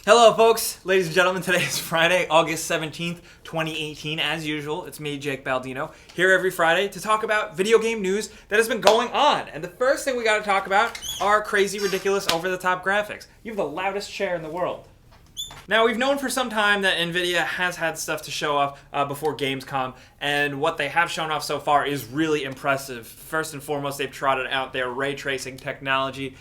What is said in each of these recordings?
Hello folks, ladies and gentlemen, today is Friday, August 17th, 2018. As usual, it's me, Jake Baldino, here every Friday to talk about video game news that has been going on. And the first thing we gotta talk about are crazy, ridiculous, over-the-top graphics. You have the loudest chair in the world. Now, we've known for some time that NVIDIA has had stuff to show off before Gamescom, and what they have shown off so far is really impressive. First and foremost, they've trotted out their ray tracing technology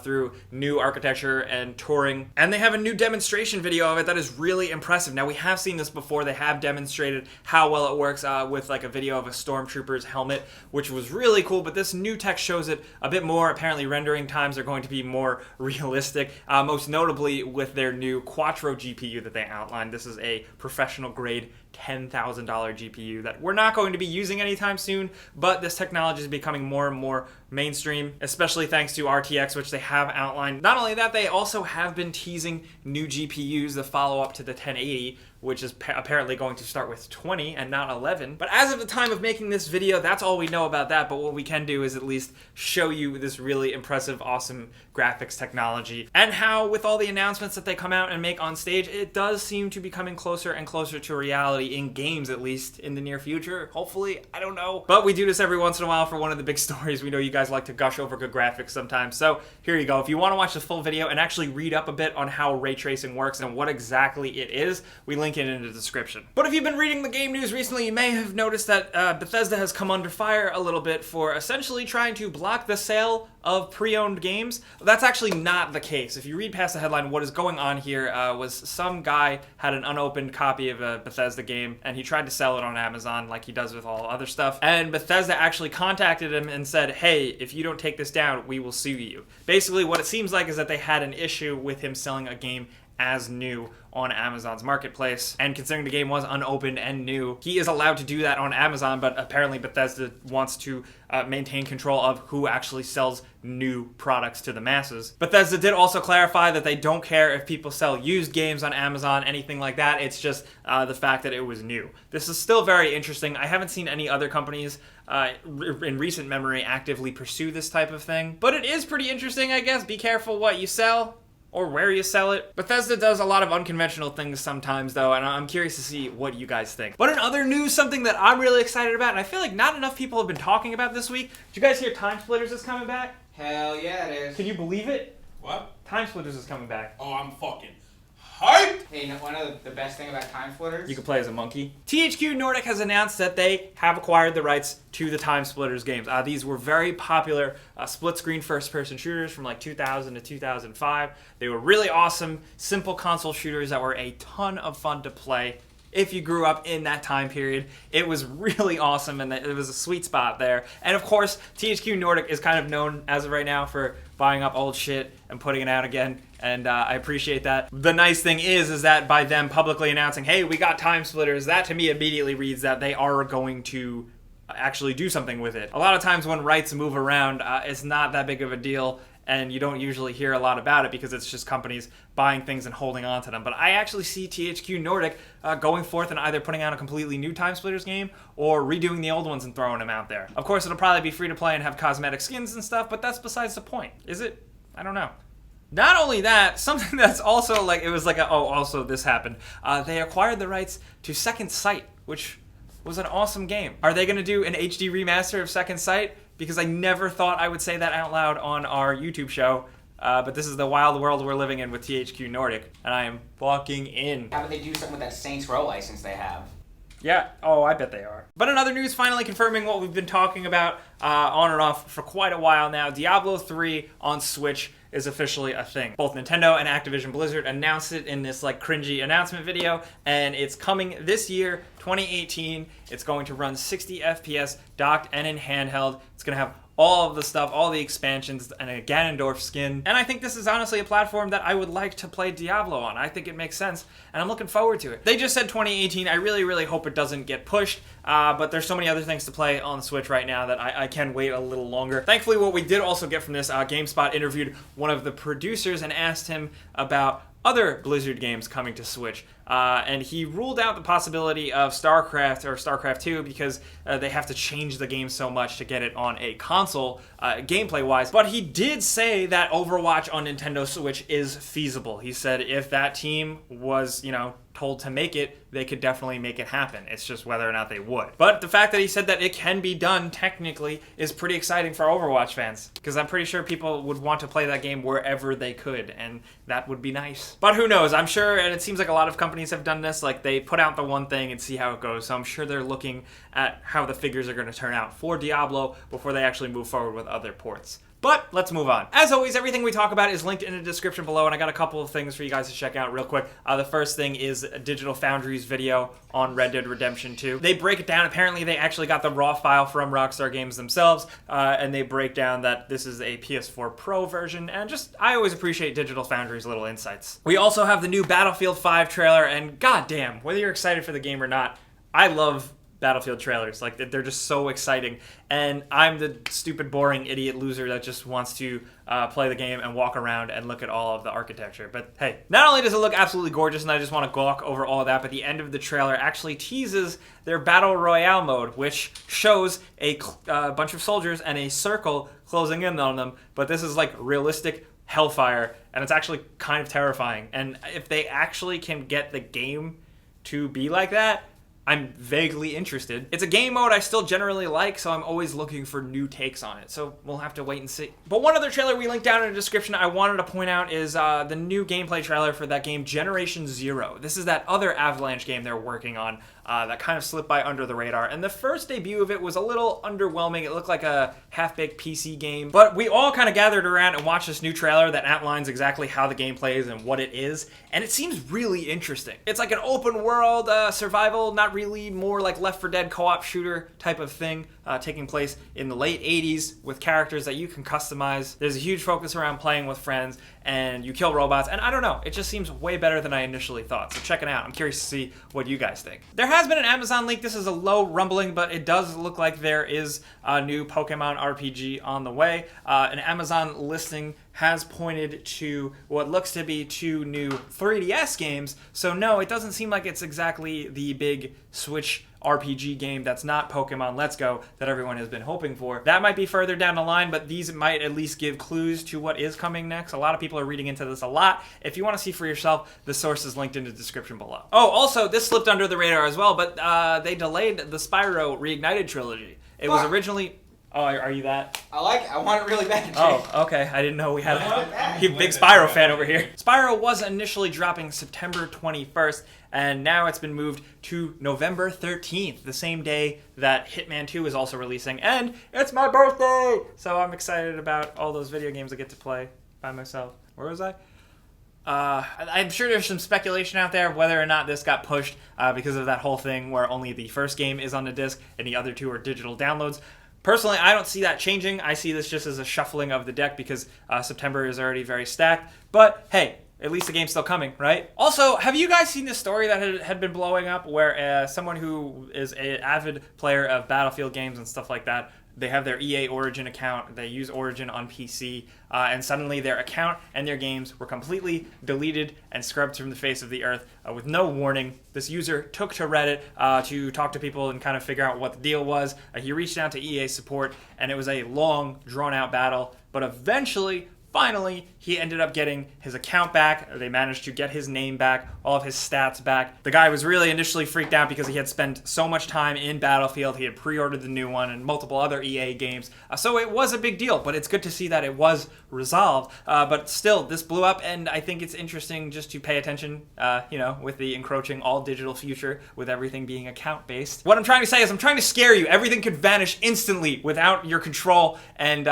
through new architecture and Turing, and they have a new demonstration video of it that is really impressive. Now, we have seen this before. They have demonstrated how well it works with like a video of a Stormtrooper's helmet, which was really cool, but this new tech shows it a bit more. Apparently, rendering times are going to be more realistic, most notably with their new Quattro GPU that they outlined. This is a professional grade $10,000 GPU that we're not going to be using anytime soon, but this technology is becoming more and more mainstream, especially thanks to RTX, which they have outlined. Not only that, they also have been teasing new GPUs, the follow-up to the 1080, which is apparently going to start with 20 and not 11. But as of the time of making this video, that's all we know about that, but what we can do is at least show you this really impressive, awesome graphics technology, and how with all the announcements that they come out and make on stage, it does seem to be coming closer and closer to reality in games, at least in the near future. Hopefully, I don't know. But we do this every once in a while for one of the big stories. We know you guys like to gush over good graphics sometimes, so here you go. If you want to watch the full video and actually read up a bit on how ray tracing works and what exactly it is, we link it in the description. But if you've been reading the game news recently, you may have noticed that Bethesda has come under fire a little bit for essentially trying to block the sale of pre-owned games. That's actually not the case. If you read past the headline, what is going on here was some guy had an unopened copy of a Bethesda game and he tried to sell it on Amazon like he does with all other stuff. And Bethesda actually contacted him and said, hey, if you don't take this down, we will sue you. Basically, what it seems like is that they had an issue with him selling a game as new on Amazon's marketplace, and considering the game was unopened and new, he is allowed to do that on Amazon, but apparently Bethesda wants to maintain control of who actually sells new products to the masses. Bethesda did also clarify that they don't care if people sell used games on Amazon, anything like that. It's just the fact that it was new. This is still very interesting. I haven't seen any other companies in recent memory actively pursue this type of thing, but it is pretty interesting, I guess. Be careful what you sell or where you sell it. Bethesda does a lot of unconventional things sometimes, though, and I'm curious to see what you guys think. But in other news, something that I'm really excited about, and I feel like not enough people have been talking about this week. Did you guys hear Time Splitters is coming back? Hell yeah, it is. Can you believe it? What? Time Splitters is coming back. Oh, I'm fucking hyped! Hey, you know, one of the best thing about Time Splitters? You can play as a monkey. THQ Nordic has announced that they have acquired the rights to the Time Splitters games. These were very popular split-screen first-person shooters from like 2000 to 2005. They were really awesome, simple console shooters that were a ton of fun to play. If you grew up in that time period, it was really awesome, and it was a sweet spot there. And of course, THQ Nordic is kind of known as of right now for buying up old shit and putting it out again, and I appreciate that. The nice thing is that by them publicly announcing, hey, we got Time Splitters, that to me immediately reads that they are going to actually do something with it. A lot of times when rights move around, it's not that big of a deal, and you don't usually hear a lot about it because it's just companies buying things and holding on to them. But I actually see THQ Nordic going forth and either putting out a completely new Time Splitters game or redoing the old ones and throwing them out there. Of course, it'll probably be free to play and have cosmetic skins and stuff, but that's besides the point. Is it? I don't know. Not only that, something that's also like, it was like, also this happened. They acquired the rights to Second Sight, which was an awesome game. Are they going to do an HD remaster of Second Sight? Because I never thought I would say that out loud on our YouTube show, but this is the wild world we're living in with THQ Nordic, and I am fucking in. How about they do something with that Saints Row license they have? Yeah, I bet they are. But in other news, finally confirming what we've been talking about on and off for quite a while now, Diablo 3 on Switch is officially a thing. Both Nintendo and Activision Blizzard announced it in this like cringy announcement video, and it's coming this year, 2018. It's going to run 60 FPS docked and in handheld. It's going to have all of the stuff, all the expansions, and a Ganondorf skin. And I think this is honestly a platform that I would like to play Diablo on. I think it makes sense, and I'm looking forward to it. They just said 2018. I really, really hope it doesn't get pushed, but there's so many other things to play on the Switch right now that I can wait a little longer. Thankfully, what we did also get from this, GameSpot interviewed one of the producers and asked him about other Blizzard games coming to Switch. and he ruled out the possibility of StarCraft or StarCraft 2 because they have to change the game so much to get it on a console, gameplay-wise. But he did say that Overwatch on Nintendo Switch is feasible. He said if that team was, told to make it, they could definitely make it happen. It's just whether or not they would. But the fact that he said that it can be done technically is pretty exciting for Overwatch fans, because I'm pretty sure people would want to play that game wherever they could, and that would be nice. But who knows? I'm sure, and it seems like a lot of companies have done this, like they put out the one thing and see how it goes. So I'm sure they're looking at how the figures are going to turn out for Diablo before they actually move forward with other ports. But let's move on. As always, everything we talk about is linked in the description below, and I got a couple of things for you guys to check out real quick. The first thing is Digital Foundry's video on Red Dead Redemption 2. They break it down. Apparently, they actually got the raw file from Rockstar Games themselves, and they break down that this is a PS4 Pro version, and I always appreciate Digital Foundry's little insights. We also have the new Battlefield 5 trailer, and goddamn, whether you're excited for the game or not, I love Battlefield trailers. Like, they're just so exciting, and I'm the stupid, boring, idiot loser that just wants to play the game and walk around and look at all of the architecture. But hey, not only does it look absolutely gorgeous, and I just want to gawk over all of that, but the end of the trailer actually teases their Battle Royale mode, which shows a bunch of soldiers and a circle closing in on them, but this is like realistic hellfire, and it's actually kind of terrifying. And if they actually can get the game to be like that, I'm vaguely interested. It's a game mode I still generally like, so I'm always looking for new takes on it. So we'll have to wait and see. But one other trailer we linked down in the description I wanted to point out is the new gameplay trailer for that game Generation Zero. This is that other Avalanche game they're working on that kind of slipped by under the radar. And the first debut of it was a little underwhelming. It looked like a half-baked PC game. But we all kind of gathered around and watched this new trailer that outlines exactly how the game plays and what it is. And it seems really interesting. It's like an open world survival, not really, more like Left 4 Dead co-op shooter type of thing, taking place in the late 80s with characters that you can customize. There's a huge focus around playing with friends, and you kill robots, and I don't know, it just seems way better than I initially thought. So check it out. I'm curious to see what you guys think. There has been an Amazon leak. This is a low rumbling, but it does look like there is a new Pokemon RPG on the way. An Amazon listing has pointed to what looks to be 2 new 3DS games, so no, it doesn't seem like it's exactly the big Switch RPG game that's not Pokemon Let's Go that everyone has been hoping for. That might be further down the line, but these might at least give clues to what is coming next. A lot of people are reading into this a lot. If you want to see for yourself, the source is linked in the description below. Oh, also, this slipped under the radar as well, but they delayed the Spyro Reignited trilogy. It was originally... Oh, are you that? I like it. I want it really bad. Oh, okay. I didn't know we had a big Spyro fan over here. Spyro was initially dropping September 21st, and now it's been moved to November 13th, the same day that Hitman 2 is also releasing, and it's my birthday! So I'm excited about all those video games I get to play by myself. Where was I? I'm sure there's some speculation out there of whether or not this got pushed because of that whole thing where only the first game is on the disc and the other 2 are digital downloads. Personally, I don't see that changing. I see this just as a shuffling of the deck because September is already very stacked. But hey, at least the game's still coming, right? Also, have you guys seen this story that had been blowing up where someone who is an avid player of Battlefield games and stuff like that, they have their EA Origin account, they use Origin on PC, and suddenly their account and their games were completely deleted and scrubbed from the face of the earth with no warning. This user took to Reddit to talk to people and kind of figure out what the deal was. He reached out to EA support, and it was a long, drawn-out battle, but eventually, finally, he ended up getting his account back. They managed to get his name back, all of his stats back. The guy was really initially freaked out because he had spent so much time in Battlefield. He had pre-ordered the new one and multiple other EA games. So it was a big deal, but it's good to see that it was resolved. But still, this blew up, and I think it's interesting just to pay attention, with the encroaching all-digital future, with everything being account-based. What I'm trying to say is I'm trying to scare you. Everything could vanish instantly without your control, and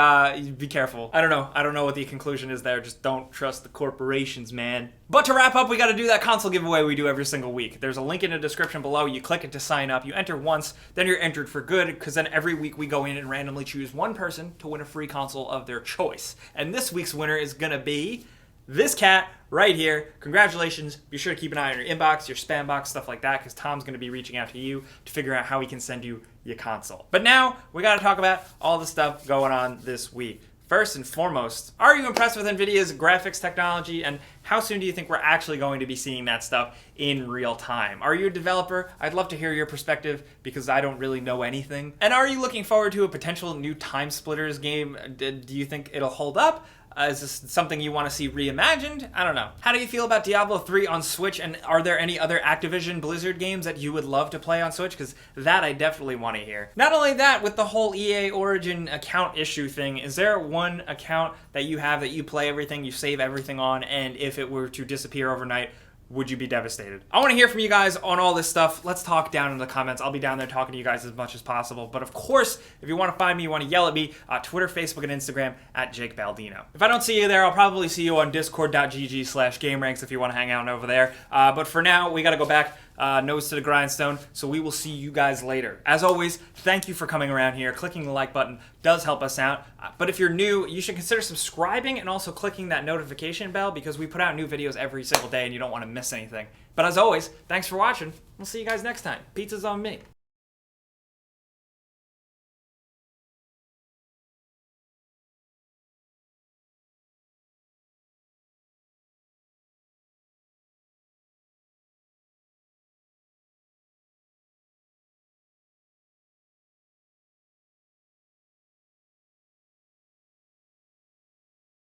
be careful. I don't know what the conclusion is there. Just don't trust the corporations, man. But to wrap up, we got to do that console giveaway we do every single week. There's a link in the description below. You click it to sign up. You enter once, then you're entered for good, because then every week we go in and randomly choose one person to win a free console of their choice. And this week's winner is gonna be this cat right here. Congratulations. Be sure to keep an eye on your inbox, your spam box, stuff like that, because Tom's going to be reaching out to you to figure out how he can send you your console. But now we got to talk about all the stuff going on this week. First and foremost, are you impressed with NVIDIA's graphics technology, and how soon do you think we're actually going to be seeing that stuff in real time? Are you a developer? I'd love to hear your perspective because I don't really know anything. And are you looking forward to a potential new Time Splitters game? Do you think it'll hold up? Is this something you want to see reimagined? I don't know. How do you feel about Diablo 3 on Switch, and are there any other Activision Blizzard games that you would love to play on Switch? Because that I definitely want to hear. Not only that, with the whole EA Origin account issue thing, is there one account that you have that you play everything, you save everything on, and if it were to disappear overnight, would you be devastated? I want to hear from you guys on all this stuff. Let's talk down in the comments. I'll be down there talking to you guys as much as possible. But of course, if you want to find me, you want to yell at me, Twitter, Facebook, and Instagram at Jake Baldino. If I don't see you there, I'll probably see you on discord.gg/GameRanks if you want to hang out over there. But for now, we got to go back nose to the grindstone, so we will see you guys later. As always, thank you for coming around here. Clicking the like button does help us out. But if you're new, you should consider subscribing and also clicking that notification bell because we put out new videos every single day and you don't want to miss anything. But as always, thanks for watching. We'll see you guys next time. Pizza's on me.